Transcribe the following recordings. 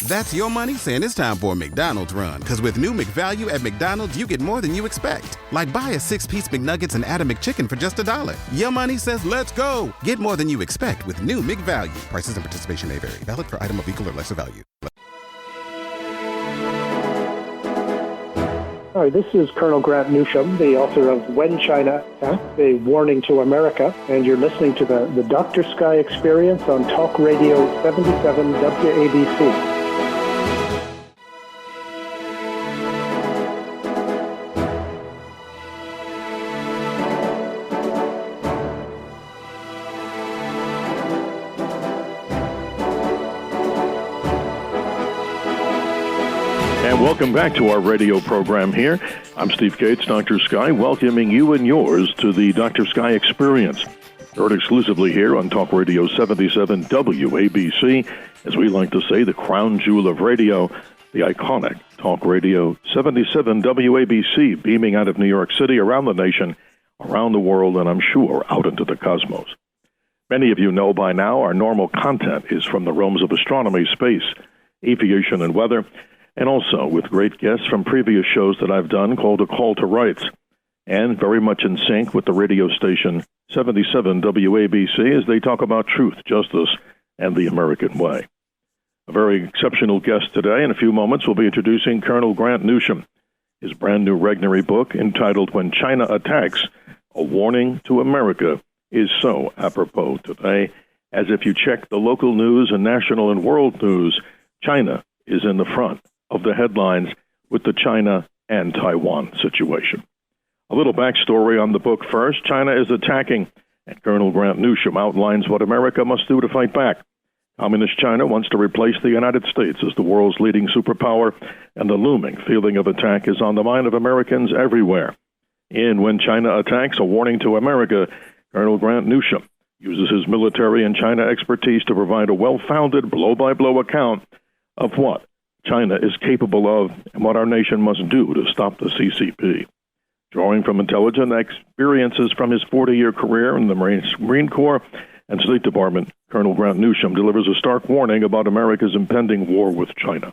That's your money saying it's time for a McDonald's run. Because with new McValue at McDonald's, you get more than you expect. Like buy a 6-piece McNuggets and add a McChicken for just $1. Your money says let's go. Get more than you expect with new McValue. Prices and participation may vary. Valid for item of equal or lesser value. Hi, this is Colonel Grant Newsham, the author of When China Attacked, A Warning to America, and you're listening to the Dr. Sky Experience on Talk Radio 77 WABC. And welcome back to our radio program here. I'm Steve Gates, Dr. Sky, welcoming you and yours to the Dr. Sky Experience. Heard exclusively here on Talk Radio 77 WABC, as we like to say, the crown jewel of radio, the iconic Talk Radio 77 WABC, beaming out of New York City, around the nation, around the world, and I'm sure out into the cosmos. Many of you know by now our normal content is from the realms of astronomy, space, aviation, and weather, and also with great guests from previous shows that I've done called A Call to Rights, and very much in sync with the radio station 77 WABC as they talk about truth, justice, and the American way. A very exceptional guest today. In a few moments, we'll be introducing Colonel Grant Newsham, his brand new Regnery book entitled When China Attacks, A Warning to America is so apropos today, as if you check the local news and national and world news, China is in the front of the headlines with the China and Taiwan situation. A little backstory on the book first. China is attacking, and Colonel Grant Newsham outlines what America must do to fight back. Communist China wants to replace the United States as the world's leading superpower, and the looming feeling of attack is on the mind of Americans everywhere. In When China Attacks, A Warning to America, Colonel Grant Newsham uses his military and China expertise to provide a well-founded blow-by-blow account of what China is capable of and what our nation must do to stop the CCP. Drawing from intelligent experiences from his 40-year career in the Marine Corps and State Department, Colonel Grant Newsham delivers a stark warning about America's impending war with China.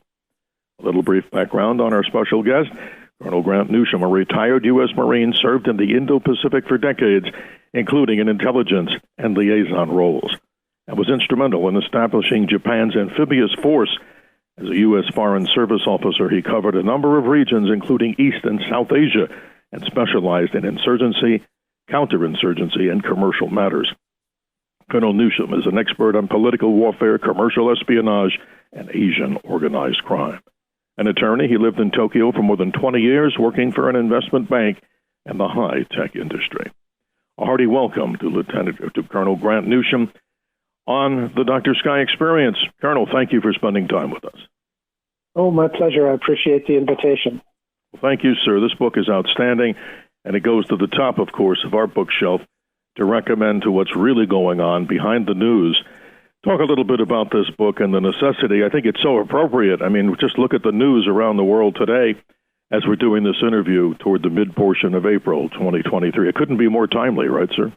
A little brief background on our special guest. Colonel Grant Newsham, a retired U.S. Marine, served in the Indo-Pacific for decades, including in intelligence and liaison roles, and was instrumental in establishing Japan's amphibious force. As a U.S. Foreign Service officer, he covered a number of regions, including East and South Asia, and specialized in insurgency, counterinsurgency, and commercial matters. Colonel Newsham is an expert on political warfare, commercial espionage, and Asian organized crime. An attorney, he lived in Tokyo for more than 20 years, working for an investment bank and the high-tech industry. A hearty welcome to Colonel Grant Newsham on the Dr. Sky Experience. Colonel, thank you for spending time with us. Oh, my pleasure. I appreciate the invitation. Well, thank you, sir. This book is outstanding, and it goes to the top, of course, of our bookshelf to recommend to what's really going on behind the news. Talk a little bit about this book and the necessity. I think it's so appropriate. I mean, just look at the news around the world today as we're doing this interview toward the mid-portion of April 2023. It couldn't be more timely, right, sir?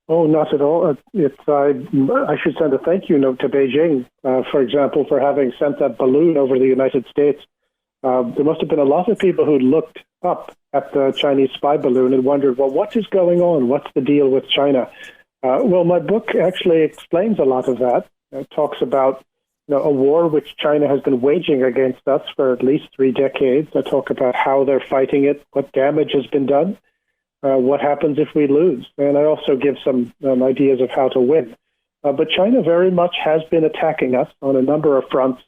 Oh, not at all. I should send a thank you note to Beijing, for example, for having sent that balloon over the United States. There must have been a lot of people who looked up at the Chinese spy balloon and wondered, well, what is going on? What's the deal with China? Well, my book actually explains a lot of that. It talks about a war which China has been waging against us for at least 3 decades. I talk about how they're fighting it, what damage has been done, what happens if we lose. And I also give some ideas of how to win. But China very much has been attacking us on a number of fronts,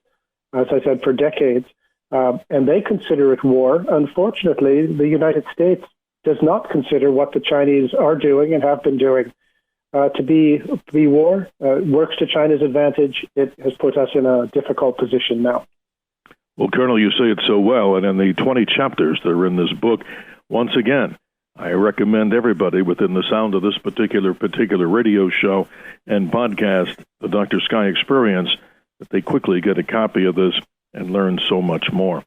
as I said, for decades. And they consider it war. Unfortunately, the United States does not consider what the Chinese are doing and have been doing to be war. Works to China's advantage. It has put us in a difficult position now. Well, Colonel, you say it so well. And in the 20 chapters that are in this book, once again, I recommend everybody within the sound of this particular radio show and podcast, the Dr. Sky Experience, that they quickly get a copy of this and learn so much more.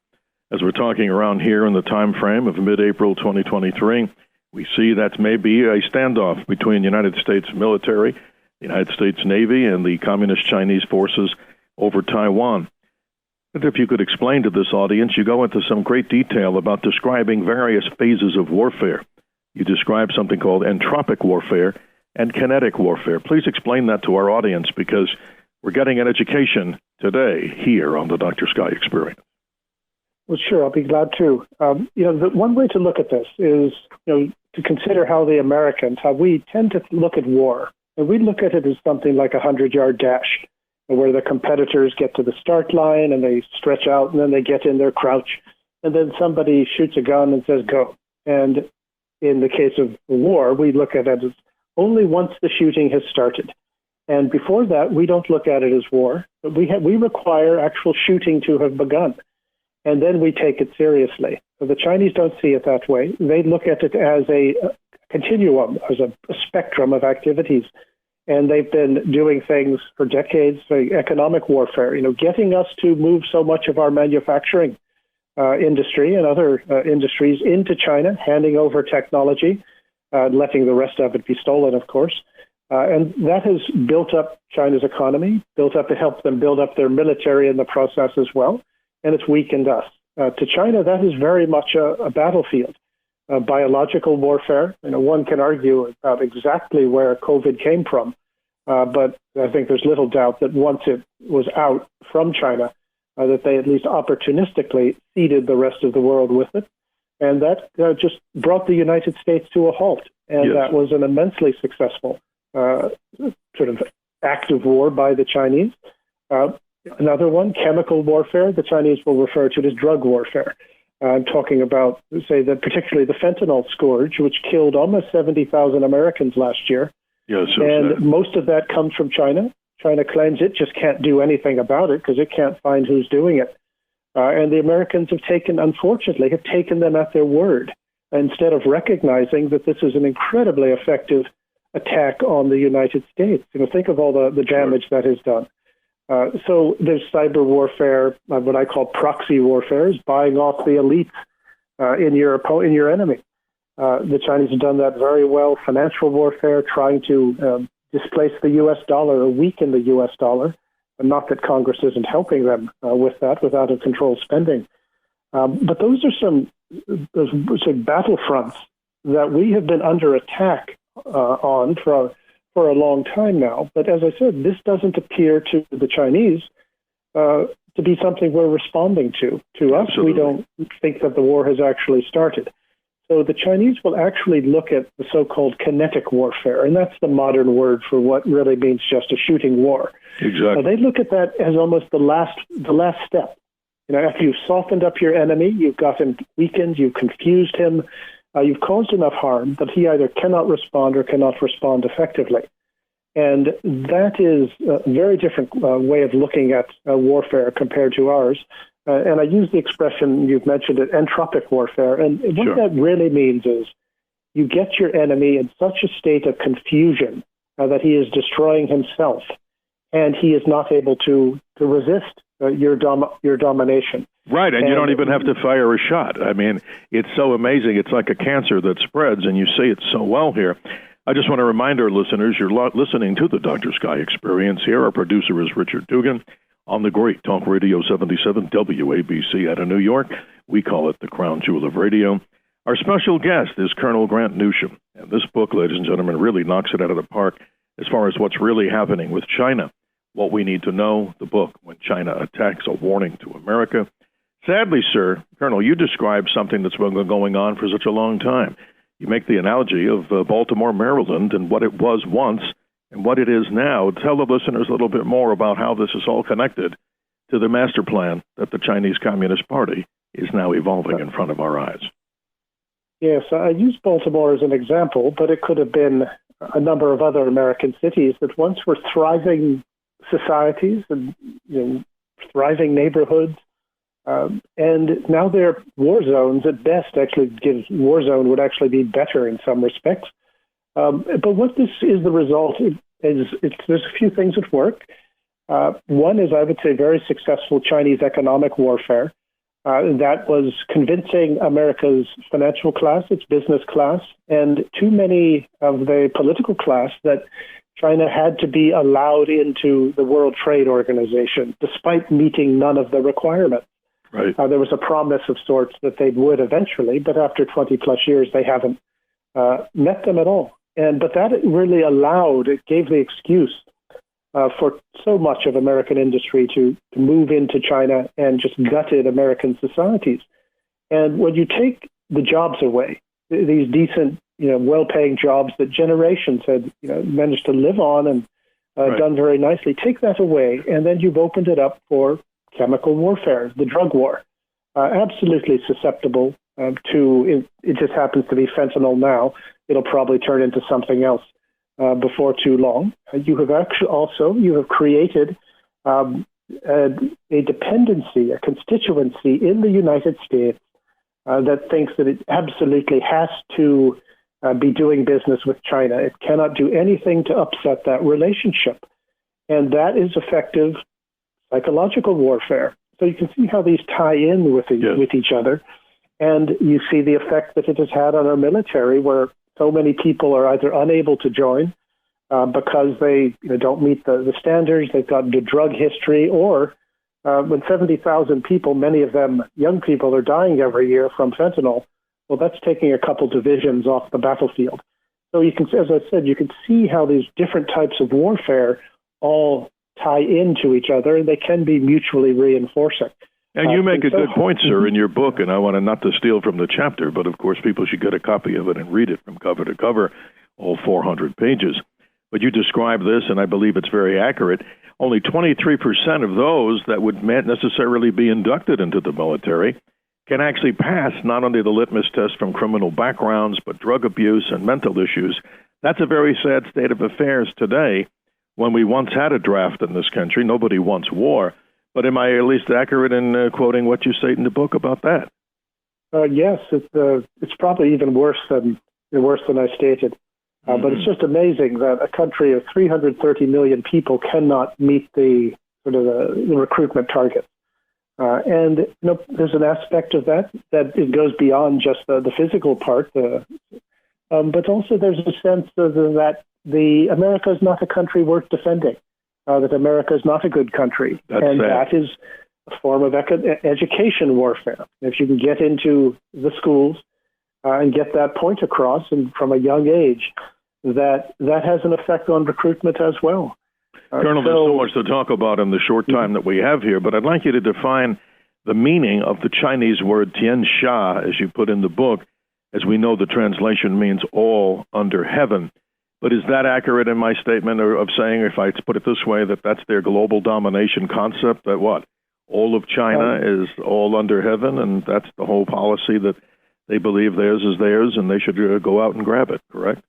As we're talking around here in the time frame of mid-April 2023, we see that may be a standoff between the United States military, the United States Navy, and the Communist Chinese forces over Taiwan. And if you could explain to this audience, you go into some great detail about describing various phases of warfare. You describe something called entropic warfare and kinetic warfare. Please explain that to our audience, because we're getting an education today here on the Dr. Sky Experience. Well, sure, I'll be glad to. The one way to look at this is, to consider how we tend to look at war. And we look at it as something like a 100-yard dash, where the competitors get to the start line and they stretch out and then they get in their crouch. And then somebody shoots a gun and says, go. And in the case of war, we look at it as only once the shooting has started. And before that, we don't look at it as war, but we require actual shooting to have begun. And then we take it seriously. So the Chinese don't see it that way. They look at it as a continuum, as a spectrum of activities. And they've been doing things for decades, economic warfare, getting us to move so much of our manufacturing industry and other industries into China, handing over technology, letting the rest of it be stolen, of course. And that has built up China's economy, helped them build up their military in the process as well, and it's weakened us. To China, that is very much a battlefield. Biological warfare, one can argue about exactly where COVID came from, but I think there's little doubt that once it was out from China, that they at least opportunistically seeded the rest of the world with it. And that just brought the United States to a halt. And yes, that was an immensely successful sort of act of war by the Chinese. Another one, chemical warfare, the Chinese will refer to it as drug warfare. I'm talking about, say, that particularly the fentanyl scourge, which killed almost 70,000 Americans last year. Yes, and most of that comes from China. China claims it just can't do anything about it because it can't find who's doing it. And the Americans have taken them at their word, instead of recognizing that this is an incredibly effective attack on the United States. Think of all the damage that is done. So there's cyber warfare, what I call proxy warfare, is buying off the elites in your enemy. The Chinese have done that very well. Financial warfare, trying to displace the U.S. dollar or weaken the U.S. dollar. Not that Congress isn't helping them with that, with out-of-control spending. But those are some battlefronts that we have been under attack on for a long time now. But as I said, this doesn't appear to the Chinese to be something we're responding to. To us, Absolutely. We don't think that the war has actually started. So the Chinese will actually look at the so-called kinetic warfare, and that's the modern word for what really means just a shooting war. Exactly. They look at that as almost the last step. After you've softened up your enemy, you've got him weakened, you've confused him, you've caused enough harm that he either cannot respond or cannot respond effectively. And that is a very different way of looking at warfare compared to ours. And I use the expression, you've mentioned it, entropic warfare. And what Sure. that really means is you get your enemy in such a state of confusion that he is destroying himself, and he is not able to resist your domination. Right, and you don't even have to fire a shot. I mean, it's so amazing. It's like a cancer that spreads, and you say it so well here. I just want to remind our listeners, you're listening to the Dr. Sky Experience here. Our producer is Richard Dugan on the great Talk Radio 77 WABC out of New York. We call it the crown jewel of radio. Our special guest is Colonel Grant Newsham, and this book, ladies and gentlemen, really knocks it out of the park as far as what's really happening with China. What we need to know, the book, When China Attacks, a Warning to America. Sadly, sir, Colonel, you described something that's been going on for such a long time. You make the analogy of Baltimore, Maryland, and what it was once and what it is now. Tell the listeners a little bit more about how this is all connected to the master plan that the Chinese Communist Party is now evolving in front of our eyes. Yes, I use Baltimore as an example, but it could have been a number of other American cities that once were thriving societies and thriving neighborhoods, and now they're war zones at best. Actually, war zone would actually be better in some respects. But what this is the result is there's a few things at work. One is, I would say, very successful Chinese economic warfare that was convincing America's financial class, its business class, and too many of the political class that China had to be allowed into the World Trade Organization, despite meeting none of the requirements. Right. There was a promise of sorts that they would eventually, but after 20 plus years, they haven't met them at all. But that really it gave the excuse for so much of American industry to move into China and just gutted American societies. And when you take the jobs away, these decent, well-paying jobs that generations had managed to live on and done very nicely, take that away, and then you've opened it up for chemical warfare, the drug war. Absolutely susceptible to, it just happens to be fentanyl now. It'll probably turn into something else before too long. You have created a dependency, a constituency in the United States that thinks that it absolutely has to be doing business with China. It cannot do anything to upset that relationship. And that is effective psychological warfare. So you can see how these tie in with each other. And you see the effect that it has had on our military, where so many people are either unable to join because they don't meet the standards, they've got the drug history, or when 70,000 people, many of them young people, are dying every year from fentanyl, well, that's taking a couple divisions off the battlefield. So you can, as I said, you can see how these different types of warfare all tie into each other, and they can be mutually reinforcing. And you make a good point, sir, in your book, and I want not to steal from the chapter, but of course people should get a copy of it and read it from cover to cover, all 400 pages. But you describe this, and I believe it's very accurate. Only 23% of those that would necessarily be inducted into the military can actually pass not only the litmus test from criminal backgrounds, but drug abuse and mental issues. That's a very sad state of affairs today, when we once had a draft in this country. Nobody wants war. But am I at least accurate in quoting what you say in the book about that? Yes, it's probably even worse than I stated. But it's just amazing that a country of 330 million people cannot meet the recruitment target. And there's an aspect of that it goes beyond just the physical part. But also there's a sense that America is not a country worth defending. That America is not a good country. That is a form of education warfare. If you can get into the schools and get that point across, and from a young age, that has an effect on recruitment as well. Colonel, there's so much to talk about in the short time that we have here, but I'd like you to define the meaning of the Chinese word Tian Sha, as you put in the book. As we know, the translation means all under heaven. But is that accurate in my statement of saying, if I put it this way, that that's their global domination concept, that what? All of China is all under heaven, and that's the whole policy that they believe theirs is theirs, and they should go out and grab it, correct?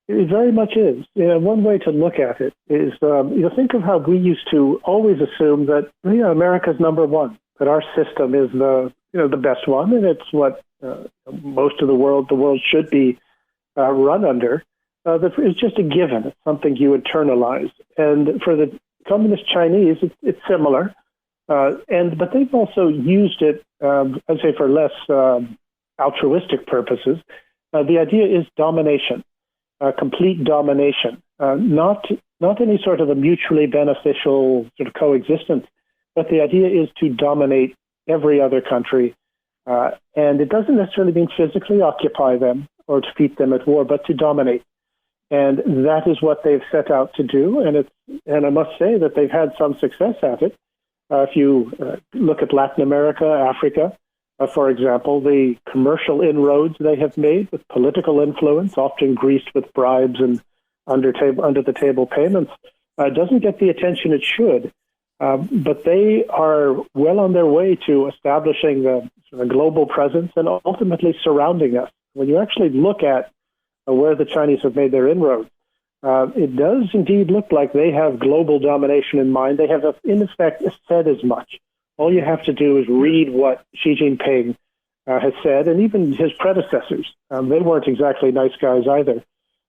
It very much is. One way to look at it is, think of how we used to always assume that America's number one, that our system is the best one, and it's what most of the world should be run under. That is just a given. It's something you internalize. And for the communist Chinese, it's similar. But they've also used it, I'd say, for less altruistic purposes. The idea is domination. Complete domination, not any sort of a mutually beneficial sort of coexistence, but the idea is to dominate every other country, and it doesn't necessarily mean physically occupy them or defeat them at war, but to dominate, and that is what they've set out to do, and I must say that they've had some success at it. If you look at Latin America, Africa, for example, the commercial inroads they have made with political influence, often greased with bribes and under-the-table payments, doesn't get the attention it should. But they are well on their way to establishing a global presence and ultimately surrounding us. When you actually look at where the Chinese have made their inroads, it does indeed look like they have global domination in mind. They have, in effect, said as much. All you have to do is read what Xi Jinping has said, and even his predecessors. They weren't exactly nice guys either.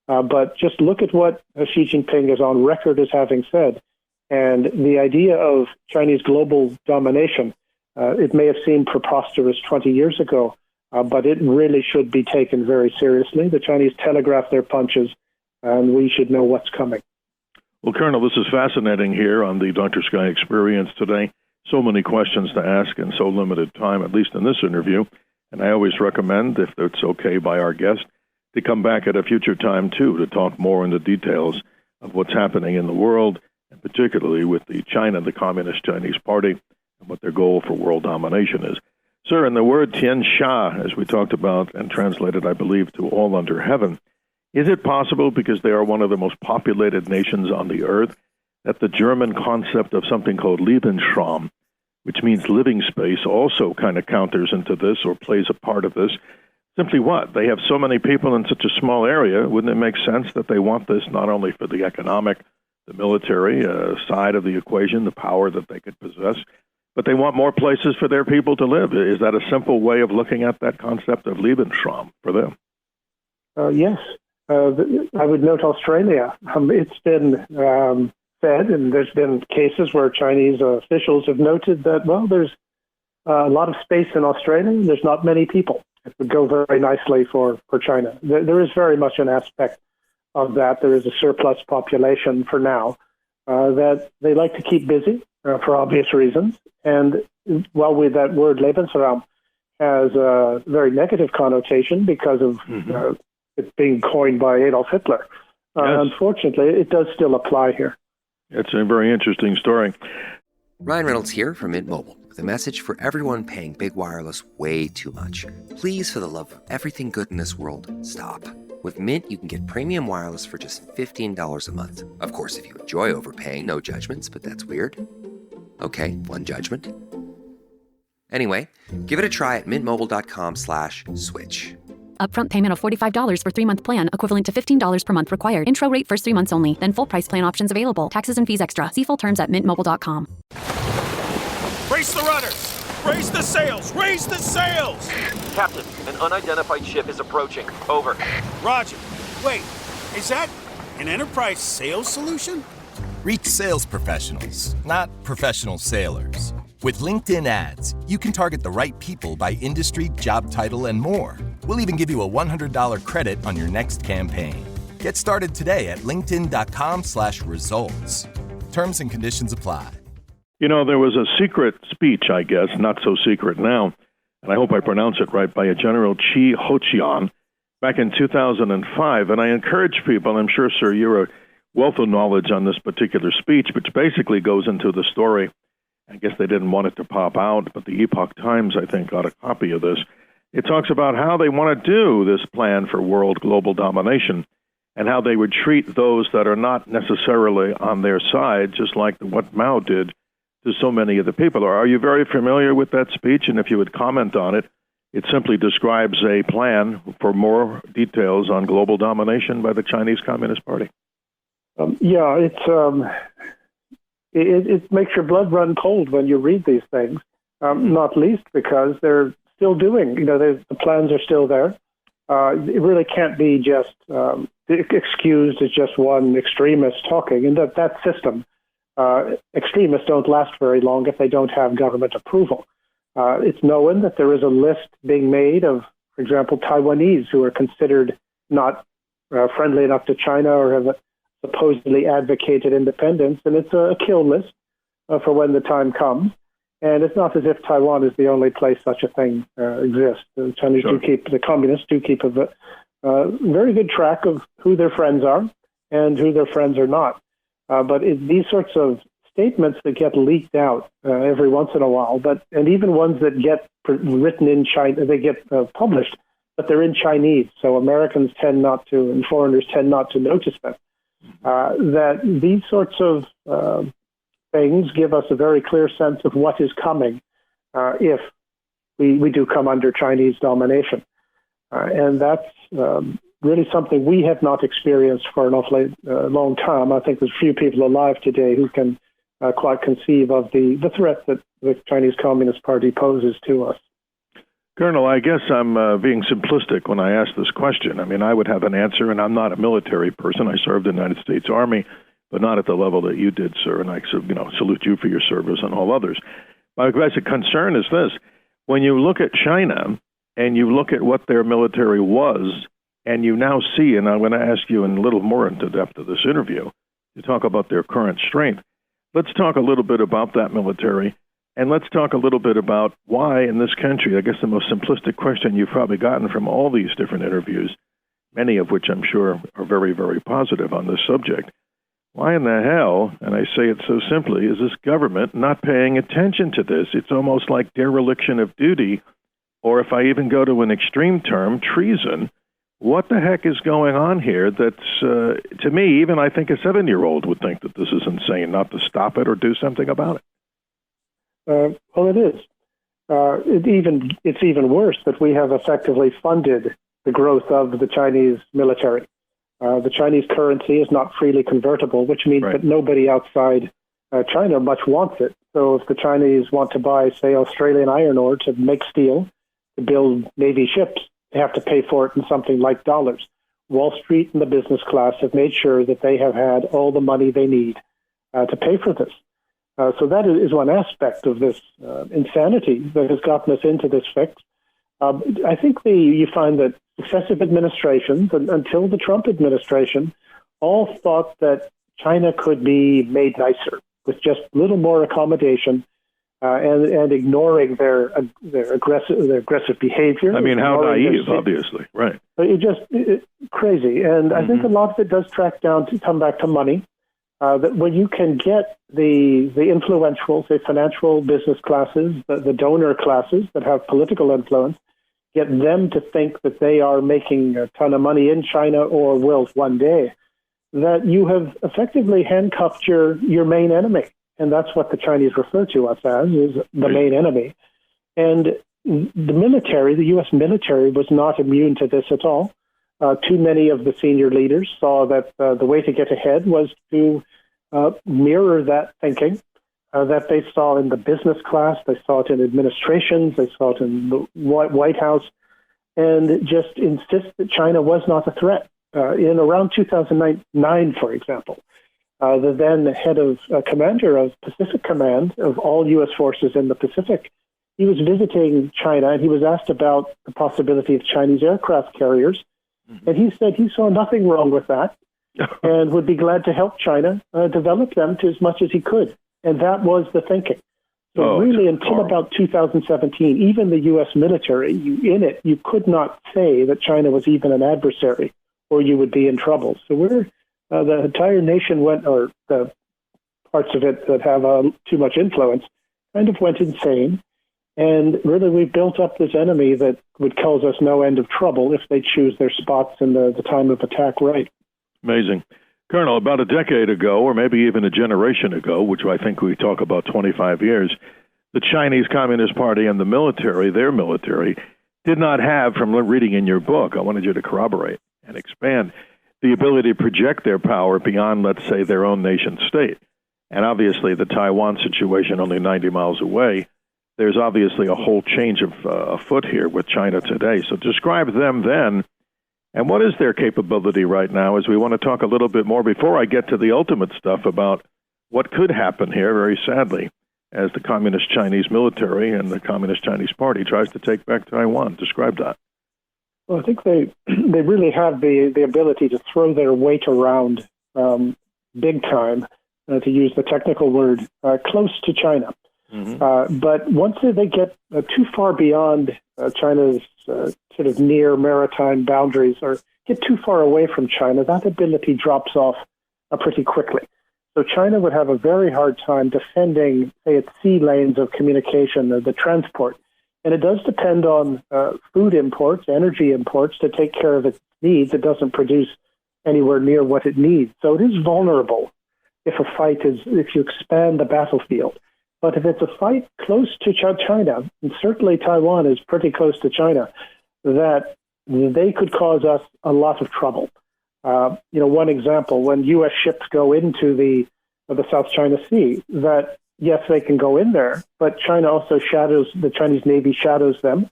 But just look at what Xi Jinping is on record as having said. And the idea of Chinese global domination, it may have seemed preposterous 20 years ago, but it really should be taken very seriously. The Chinese telegraph their punches, and we should know what's coming. Well, Colonel, this is fascinating here on the Dr. Sky Experience today. So many questions to ask in so limited time, at least in this interview. And I always recommend, if it's okay by our guest, to come back at a future time, too, to talk more in the details of what's happening in the world, and particularly with the Communist Chinese Party, and what their goal for world domination is. Sir, in the word Tian Xia, as we talked about and translated, I believe, to all under heaven, is it possible, because they are one of the most populated nations on the earth, that the German concept of something called Lebensraum, which means living space, also kind of counters into this or plays a part of this? Simply what? They have so many people in such a small area. Wouldn't it make sense that they want this not only for the economic, the military side of the equation, the power that they could possess, but they want more places for their people to live? Is that a simple way of looking at that concept of Lebensraum for them? Yes. I would note Australia. It's been said, and there's been cases where Chinese officials have noted that, well, there's a lot of space in Australia. There's not many people. It would go very nicely for China. There is very much an aspect of that. There is a surplus population for now that they like to keep busy for obvious reasons. And while with that word Lebensraum has a very negative connotation because of it being coined by Adolf Hitler, yes. Unfortunately, it does still apply here. It's a very interesting story. Ryan Reynolds here from Mint Mobile with a message for everyone paying big wireless way too much. Please, for the love of everything good in this world, stop. With Mint, you can get premium wireless for just $15 a month. Of course, if you enjoy overpaying, no judgments, but that's weird. Okay, one judgment. Anyway, give it a try at mintmobile.com/switch. Upfront payment of $45 for 3-month plan, equivalent to $15 per month required. Intro rate first 3 months only, then full price plan options available. Taxes and fees extra. See full terms at mintmobile.com. Raise the rudders! Raise the sails! Raise the sails! Captain, an unidentified ship is approaching. Over. Roger. Wait, is that an enterprise sales solution? Reach sales professionals, not professional sailors. With LinkedIn ads, you can target the right people by industry, job title, and more. We'll even give you a $100 credit on your next campaign. Get started today at linkedin.com/results. Terms and conditions apply. You know, there was a secret speech, I guess, not so secret now, and I hope I pronounce it right, by a General Chi Ho-chian back in 2005. And I encourage people, and I'm sure, sir, you're a wealth of knowledge on this particular speech, which basically goes into the story. I guess they didn't want it to pop out, but the Epoch Times, I think, got a copy of this. It talks about how they want to do this plan for world global domination and how they would treat those that are not necessarily on their side, just like what Mao did to so many of the people. Are you very familiar with that speech? And if you would comment on it, it simply describes a plan for more details on global domination by the Chinese Communist Party. It makes your blood run cold when you read these things, not least because they're still doing, the plans are still there. It really can't be just excused as just one extremist talking. And that system, extremists don't last very long if they don't have government approval. It's known that there is a list being made of, for example, Taiwanese who are considered not friendly enough to China or have supposedly advocated independence, and it's a kill list for when the time comes. And it's not as if Taiwan is the only place such a thing exists. The Chinese the communists do keep a very good track of who their friends are and who their friends are not. But these sorts of statements that get leaked out every once in a while, and even ones that get written in China, they get published, but they're in Chinese, so Americans tend not to, and foreigners tend not to notice them. That these sorts of things give us a very clear sense of what is coming if we do come under Chinese domination. And that's really something we have not experienced for an awfully long time. I think there's few people alive today who can quite conceive of the threat that the Chinese Communist Party poses to us. Colonel, I guess I'm being simplistic when I ask this question. I mean, I would have an answer, and I'm not a military person. I served in the United States Army, but not at the level that you did, sir, and I salute you for your service and all others. My basic concern is this. When you look at China and you look at what their military was, and you now see, and I'm going to ask you in a little more into depth of this interview, to talk about their current strength. Let's talk a little bit about that military, and let's talk a little bit about why in this country, I guess the most simplistic question you've probably gotten from all these different interviews, many of which I'm sure are very, very positive on this subject. Why in the hell, and I say it so simply, is this government not paying attention to this? It's almost like dereliction of duty, or if I even go to an extreme term, treason. What the heck is going on here that's, to me, even I think a 7-year-old would think that this is insane not to stop it or do something about it? Well, it is. It's even worse that we have effectively funded the growth of the Chinese military. The Chinese currency is not freely convertible, which means that nobody outside China much wants it. So if the Chinese want to buy, say, Australian iron ore to make steel, to build Navy ships, they have to pay for it in something like dollars. Wall Street and the business class have made sure that they have had all the money they need to pay for this. So that is one aspect of this insanity that has gotten us into this fix. I think you find that successive administrations, until the Trump administration, all thought that China could be made nicer with just a little more accommodation and ignoring their aggressive behavior. I mean, how naive, obviously, right? It's crazy, and I think a lot of it does come back to money. That when you can get the influential, say, financial business classes, the donor classes that have political influence, get them to think that they are making a ton of money in China or will one day, that you have effectively handcuffed your main enemy. And that's what the Chinese refer to us as, is the main enemy. And the military, the U.S. military, was not immune to this at all. Too many of the senior leaders saw that the way to get ahead was to mirror that thinking that they saw in the business class, they saw it in administrations, they saw it in the White House, and just insist that China was not a threat. In around 2009, for example, the then head of commander of Pacific Command of all U.S. forces in the Pacific, he was visiting China, and he was asked about the possibility of Chinese aircraft carriers, and he said he saw nothing wrong with that and would be glad to help China develop them to as much as he could. And that was the thinking. So really, until about 2017, even the U.S. military, you could not say that China was even an adversary, or you would be in trouble. So the entire nation or the parts of it that have too much influence, kind of went insane. And really, we built up this enemy that would cause us no end of trouble if they choose their spots and the time of attack right. Amazing. Colonel, about a decade ago, or maybe even a generation ago, which I think we talk about 25 years, the Chinese Communist Party and the military, their military, did not have, from reading in your book, I wanted you to corroborate and expand, the ability to project their power beyond, let's say, their own nation state. And obviously, the Taiwan situation only 90 miles away, there's obviously a whole change of afoot here with China today. So describe them then, and what is their capability right now, as we want to talk a little bit more before I get to the ultimate stuff about what could happen here, very sadly, as the Communist Chinese military and the Communist Chinese Party tries to take back Taiwan. Describe that. Well, I think they really have the ability to throw their weight around big time, to use the technical word, close to China. But once they get too far beyond China's sort of near maritime boundaries, or get too far away from China, that ability drops off pretty quickly. So China would have a very hard time defending, say, its sea lanes of communication, the transport. And it does depend on food imports, energy imports, to take care of its needs. It doesn't produce anywhere near what it needs. So it is vulnerable if you expand the battlefield. But if it's a fight close to China, and certainly Taiwan is pretty close to China, that they could cause us a lot of trouble. One example, when U.S. ships go into the South China Sea, that yes, they can go in there, but China also the Chinese Navy shadows them,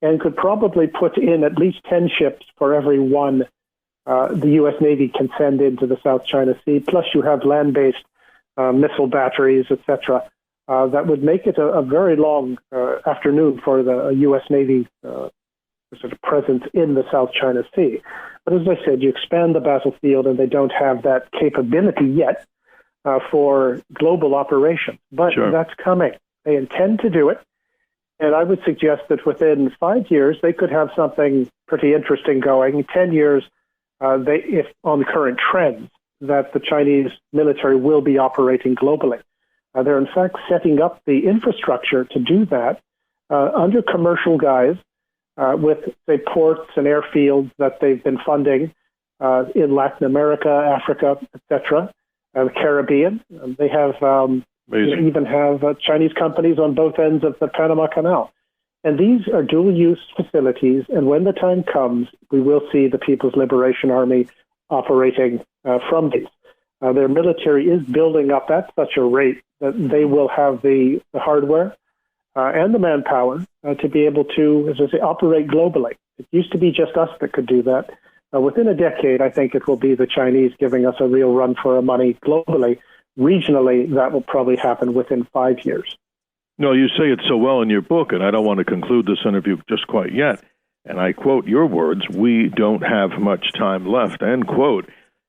and could probably put in at least 10 ships for every one the U.S. Navy can send into the South China Sea. Plus, you have land-based missile batteries, etc. That would make it a very long afternoon for the U.S. Navy sort of presence in the South China Sea. But as I said, you expand the battlefield and they don't have that capability yet for global operations. But that's coming. They intend to do it. And I would suggest that within 5 years, they could have something pretty interesting going. In 10 years, if on the current trends, that the Chinese military will be operating globally. They're in fact setting up the infrastructure to do that under commercial guise with, say, ports and airfields that they've been funding in Latin America, Africa, etc., the Caribbean. They have even have Chinese companies on both ends of the Panama Canal. And these are dual-use facilities, and when the time comes, we will see the People's Liberation Army operating from these. Their military is building up at such a rate that they will have the hardware and the manpower to be able to, as I say, operate globally. It used to be just us that could do that. Within a decade, I think it will be the Chinese giving us a real run for our money globally. Regionally, that will probably happen within 5 years. No, you say it so well in your book, and I don't want to conclude this interview just quite yet. And I quote your words, "We don't have much time left," end quote.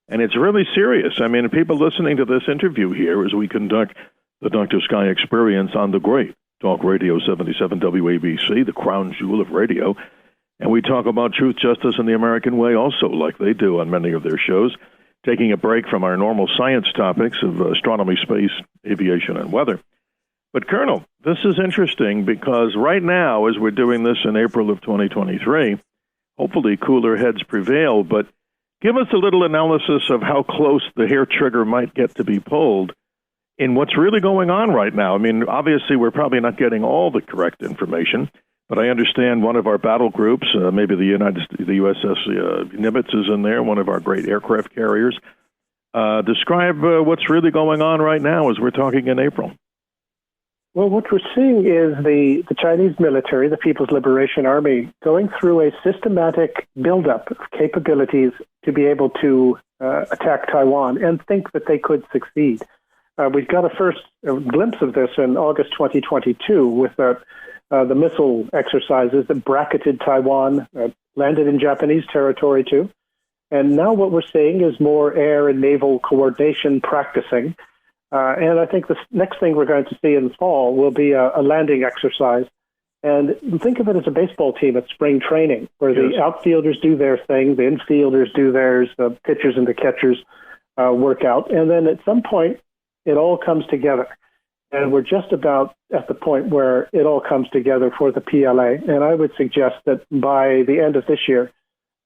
And it's really serious. I mean, people listening to this interview here as we conduct the Dr. Sky Experience on the great Talk Radio 77 WABC, the crown jewel of radio. And we talk about truth, justice, and the American way also, like they do on many of their shows, taking a break from our normal science topics of astronomy, space, aviation, and weather. But, Colonel, this is interesting because right now, as we're doing this in April of 2023, hopefully cooler heads prevail, but give us a little analysis of how close the hair trigger might get to be pulled in what's really going on right now. I mean, obviously, we're probably not getting all the correct information, but I understand one of our battle groups, maybe the USS Nimitz is in there, one of our great aircraft carriers. Describe what's really going on right now as we're talking in April. Well, what we're seeing is the Chinese military, the People's Liberation Army, going through a systematic buildup of capabilities to be able to attack Taiwan and think that they could succeed. We've got a first glimpse of this in August 2022 with the missile exercises that bracketed Taiwan, landed in Japanese territory too. And now what we're seeing is more air and naval coordination practicing. And I think the next thing we're going to see in the fall will be a landing exercise. And think of it as a baseball team at spring training, where the outfielders do their thing, the infielders do theirs, the pitchers and the catchers work out. And then at some point, it all comes together. And we're just about at the point where it all comes together for the PLA. And I would suggest that by the end of this year,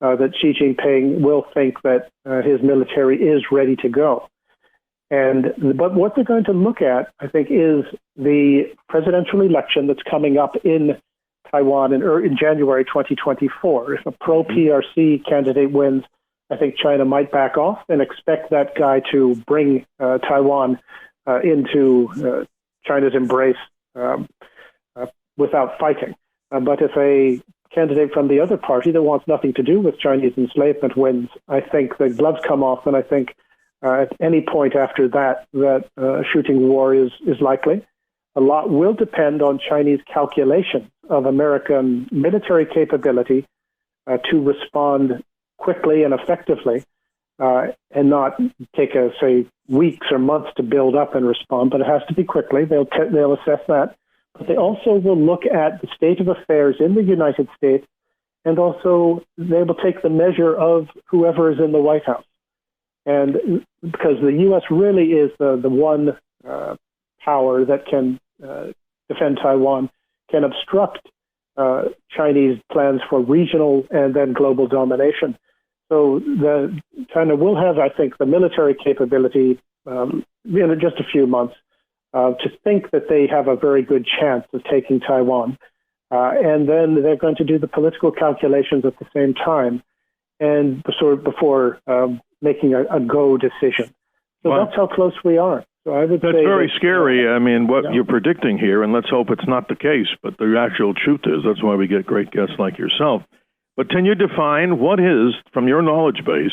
that Xi Jinping will think that his military is ready to go. But what they're going to look at, I think, is the presidential election that's coming up in Taiwan in January 2024. If a pro-PRC candidate wins, I think China might back off and expect that guy to bring Taiwan into China's embrace without fighting. But if a candidate from the other party that wants nothing to do with Chinese enslavement wins, I think the gloves come off, and I think at any point after that a shooting war is likely. A lot will depend on Chinese calculation of American military capability to respond quickly and effectively, and not take, say, weeks or months to build up and respond, but it has to be quickly. They'll assess that. But they also will look at the state of affairs in the United States, and also they will take the measure of whoever is in the White House. And because the U.S. really is the one power that can defend Taiwan, can obstruct Chinese plans for regional and then global domination. So China will have, I think, the military capability in just a few months to think that they have a very good chance of taking Taiwan. And then they're going to do the political calculations at the same time, and before making a go decision. So that's how close we are. So I would say that's very scary. I mean, what you're predicting here, and let's hope it's not the case, but the actual truth is, that's why we get great guests like yourself. But can you define what is, from your knowledge base,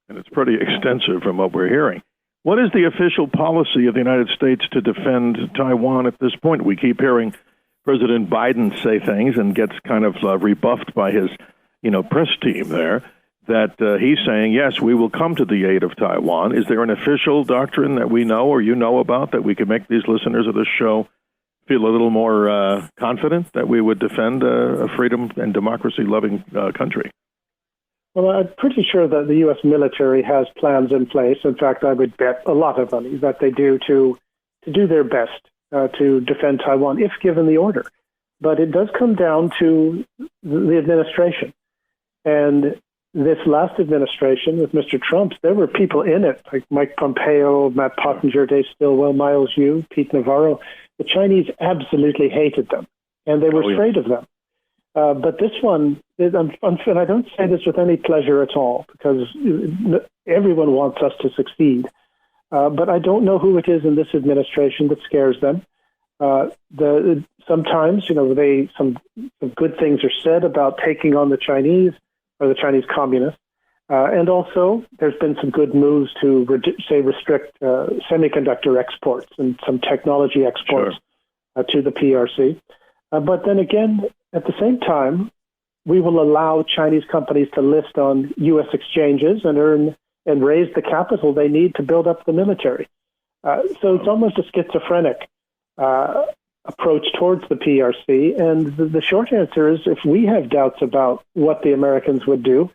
and it's pretty extensive from what we're hearing, what is the official policy of the United States to defend Taiwan at this point? We keep hearing President Biden say things and gets kind of rebuffed by his, press team there, that he's saying, yes, we will come to the aid of Taiwan. Is there an official doctrine that we know or you know about that we can make these listeners of this show feel a little more confident that we would defend a freedom and democracy-loving country? Well, I'm pretty sure that the U.S. military has plans in place. In fact, I would bet a lot of money that they do to do their best to defend Taiwan, if given the order. But it does come down to the administration. And this last administration with Mr. Trump, there were people in it, like Mike Pompeo, Matt Pottinger, Dave Stilwell, Miles Yu, Pete Navarro. The Chinese absolutely hated them, and they were afraid of them. But this one, and I don't say this with any pleasure at all, because everyone wants us to succeed. But I don't know who it is in this administration that scares them. Sometimes, some good things are said about taking on the Chinese or the Chinese communists. And also, there's been some good moves to, restrict semiconductor exports and some technology exports to the PRC. But then again, at the same time, we will allow Chinese companies to list on U.S. exchanges and earn and raise the capital they need to build up the military. So it's almost a schizophrenic approach towards the PRC. And the short answer is, if we have doubts about what the Americans would do,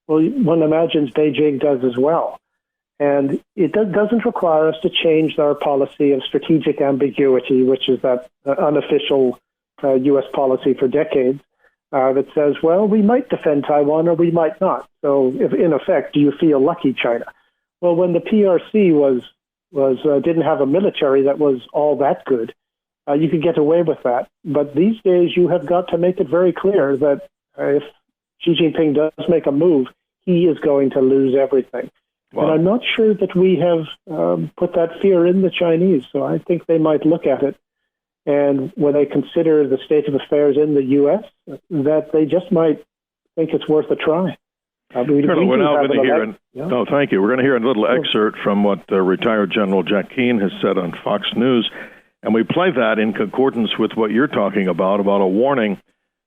well, one imagines Beijing does as well. And it doesn't require us to change our policy of strategic ambiguity, which is that unofficial U.S. policy for decades that says, well, we might defend Taiwan or we might not. So, in effect, do you feel lucky, China? Well, when the PRC didn't have a military that was all that good, you could get away with that. But these days, you have got to make it very clear that if Xi Jinping does make a move, he is going to lose everything. Wow. And I'm not sure that we have put that fear in the Chinese. So I think they might look at it, and when they consider the state of affairs in the U.S., that they just might think it's worth a try. Colonel, we're now going to hear thank you. We're going to hear a little excerpt from what retired General Jack Keane has said on Fox News, and we play that in concordance with what you're talking about a warning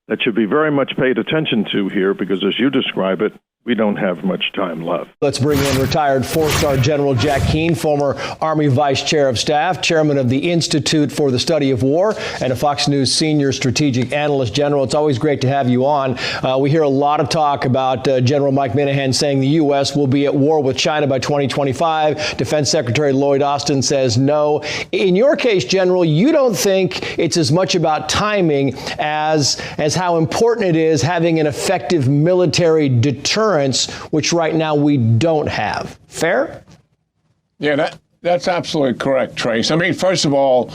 that should be very much paid attention to here, because as you describe it, we don't have much time left. Let's bring in retired four-star General Jack Keane, former Army Vice Chair of Staff, Chairman of the Institute for the Study of War, and a Fox News Senior Strategic Analyst. General, it's always great to have you on. We hear a lot of talk about General Mike Minahan saying the U.S. will be at war with China by 2025. Defense Secretary Lloyd Austin says no. In your case, General, you don't think it's as much about timing as how important it is having an effective military deterrent, which right now we don't have. Fair? Yeah, that's absolutely correct, Trace. I mean, first of all,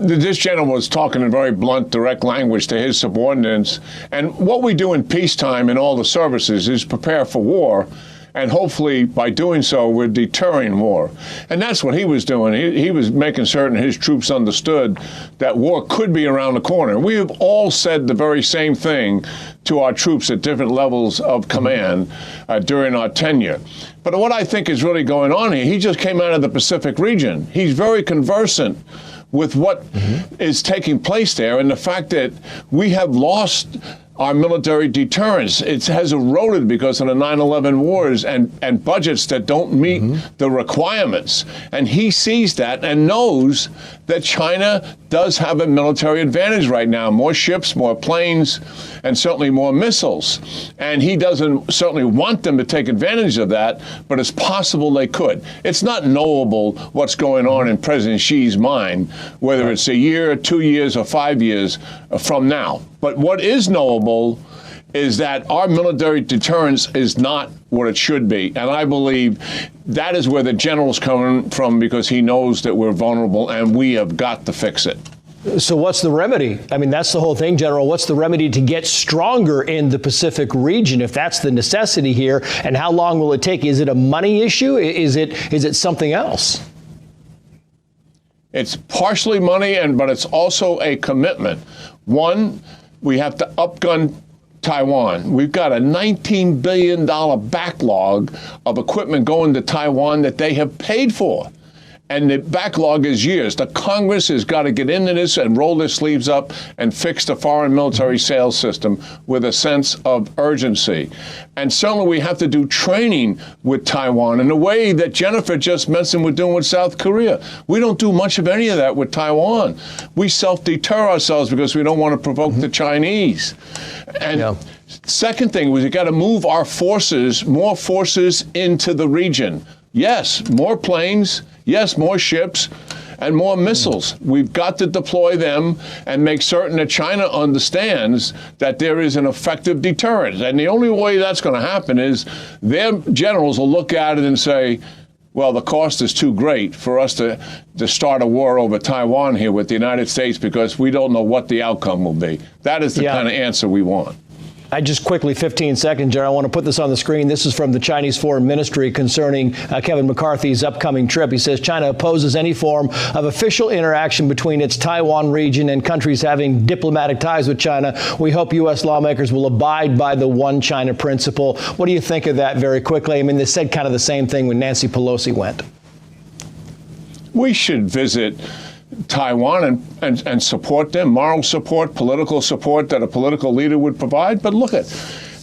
this general was talking in very blunt, direct language to his subordinates. And what we do in peacetime in all the services is prepare for war. And hopefully, by doing so, we're deterring war. And that's what he was doing. He was making certain his troops understood that war could be around the corner. We have all said the very same thing to our troops at different levels of command during our tenure. But what I think is really going on here, he just came out of the Pacific region. He's very conversant with what is taking place there, and the fact that we have lost our military deterrence. It has eroded because of the 9/11 wars and budgets that don't meet the requirements. And he sees that and knows that China does have a military advantage right now. More ships, more planes, and certainly more missiles. And he doesn't certainly want them to take advantage of that, but it's possible they could. It's not knowable what's going on in President Xi's mind, whether it's a year, 2 years, or 5 years from now. But what is knowable is that our military deterrence is not what it should be. And I believe that is where the general's coming from, because he knows that we're vulnerable and we have got to fix it. So what's the remedy? I mean, that's the whole thing, General. What's the remedy to get stronger in the Pacific region, if that's the necessity here? And how long will it take? Is it a money issue? Is it something else? It's partially money, but it's also a commitment. One, we have to upgun Taiwan. We've got a $19 billion backlog of equipment going to Taiwan that they have paid for. And the backlog is years. The Congress has got to get into this and roll their sleeves up and fix the foreign military sales system with a sense of urgency. And certainly we have to do training with Taiwan in a way that Jennifer just mentioned we're doing with South Korea. We don't do much of any of that with Taiwan. We self-deter ourselves because we don't want to provoke the Chinese. And second thing was you got to move our forces, more forces into the region. Yes, more planes. Yes, more ships and more missiles. We've got to deploy them and make certain that China understands that there is an effective deterrent. And the only way that's going to happen is their generals will look at it and say, well, the cost is too great for us to start a war over Taiwan here with the United States because we don't know what the outcome will be. That is the kind of answer we want. I just quickly, 15 seconds, General, I want to put this on the screen. This is from the Chinese Foreign Ministry concerning Kevin McCarthy's upcoming trip. He says China opposes any form of official interaction between its Taiwan region and countries having diplomatic ties with China. We hope U.S. lawmakers will abide by the one China principle. What do you think of that very quickly? I mean, they said kind of the same thing when Nancy Pelosi went. We should visit Taiwan and support them, moral support, political support that a political leader would provide. But look at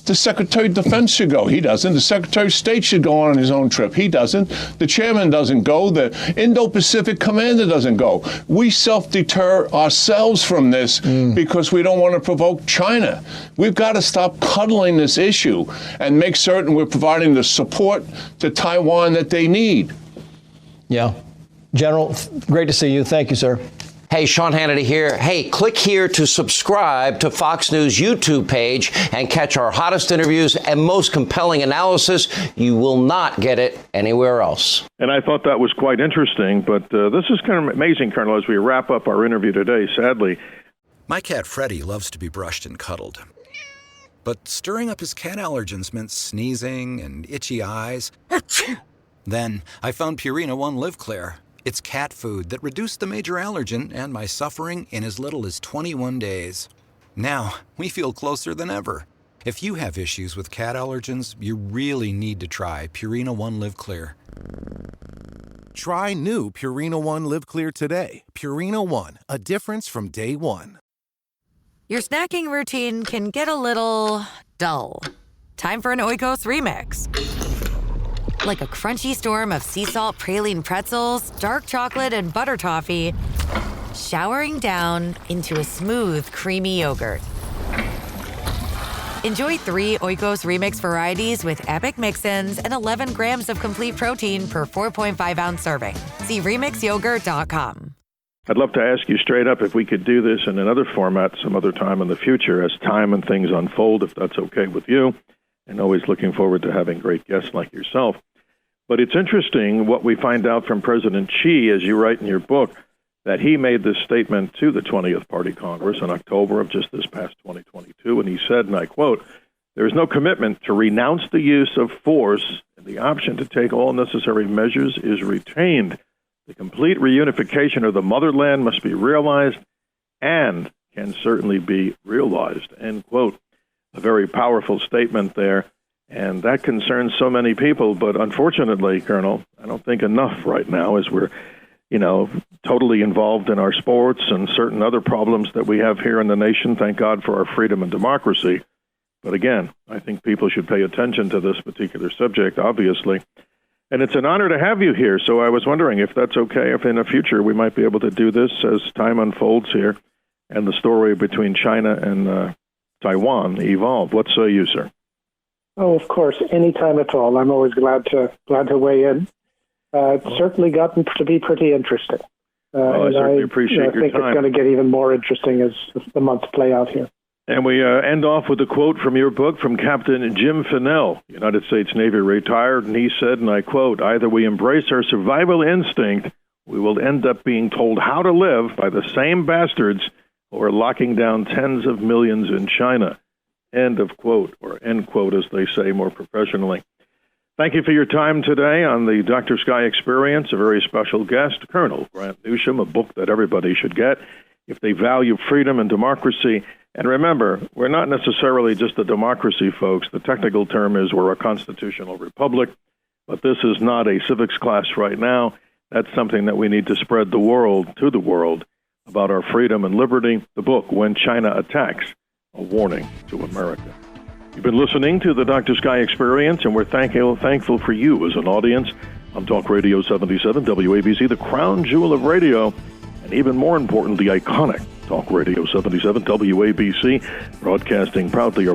the Secretary of Defense should go. He doesn't. The Secretary of State should go on his own trip. He doesn't. The chairman doesn't go. The Indo-Pacific commander doesn't go. We self-deter ourselves from this because we don't want to provoke China. We've got to stop cuddling this issue and make certain we're providing the support to Taiwan that they need. Yeah. General, great to see you. Thank you, sir. Hey, Sean Hannity here. Hey, click here to subscribe to Fox News YouTube page and catch our hottest interviews and most compelling analysis. You will not get it anywhere else. And I thought that was quite interesting, but this is kind of amazing, Colonel, as we wrap up our interview today, sadly. My cat Freddie loves to be brushed and cuddled. But stirring up his cat allergens meant sneezing and itchy eyes. Then I found Purina One Live Clear. It's cat food that reduced the major allergen and my suffering in as little as 21 days. Now, we feel closer than ever. If you have issues with cat allergens, you really need to try Purina One Live Clear. Try new Purina One Live Clear today. Purina One, a difference from day one. Your snacking routine can get a little dull. Time for an Oikos remix. Like a crunchy storm of sea salt praline pretzels, dark chocolate, and butter toffee, showering down into a smooth, creamy yogurt. Enjoy 3 Oikos Remix varieties with epic mix-ins and 11 grams of complete protein per 4.5-ounce serving. See remixyogurt.com. I'd love to ask you straight up if we could do this in another format some other time in the future as time and things unfold, if that's okay with you. And always looking forward to having great guests like yourself. But it's interesting what we find out from President Xi, as you write in your book, that he made this statement to the 20th Party Congress in October of just this past 2022. And he said, and I quote, "There is no commitment to renounce the use of force, and the option to take all necessary measures is retained. The complete reunification of the motherland must be realized and can certainly be realized," end quote. A very powerful statement there. And that concerns so many people. But unfortunately, Colonel, I don't think enough right now as we're, totally involved in our sports and certain other problems that we have here in the nation. Thank God for our freedom and democracy. But again, I think people should pay attention to this particular subject, obviously. And it's an honor to have you here. So I was wondering if that's okay, if in the future we might be able to do this as time unfolds here and the story between China and Taiwan evolve. What say you, sir? Oh, of course, anytime at all. I'm always glad to weigh in. It's certainly gotten to be pretty interesting. I certainly appreciate your time. I think it's going to get even more interesting as the months play out here. And we end off with a quote from your book from Captain Jim Fennell, United States Navy retired, and he said, and I quote, "Either we embrace our survival instinct, we will end up being told how to live by the same bastards who are locking down tens of millions in China." End of quote, or end quote, as they say more professionally. Thank you for your time today on the Dr. Sky Experience. A very special guest, Colonel Grant Newsham, a book that everybody should get if they value freedom and democracy. And remember, we're not necessarily just a democracy, folks. The technical term is we're a constitutional republic, but this is not a civics class right now. That's something that we need to spread the world about our freedom and liberty. The book, When China Attacks, a Warning to America. You've been listening to the Dr. Sky Experience, and we're thankful for you as an audience on Talk Radio 77, WABC, the crown jewel of radio, and even more important, the iconic Talk Radio 77, WABC, broadcasting proudly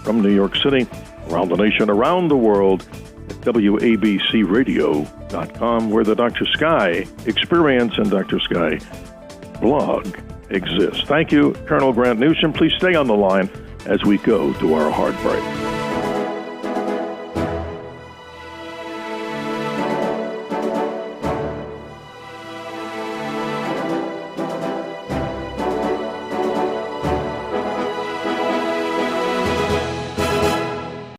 from New York City, around the nation, around the world, at WABCRadio.com, where the Dr. Sky Experience and Dr. Sky blog exists. Thank you, Colonel Grant Newsham. Please stay on the line as we go to our hard break.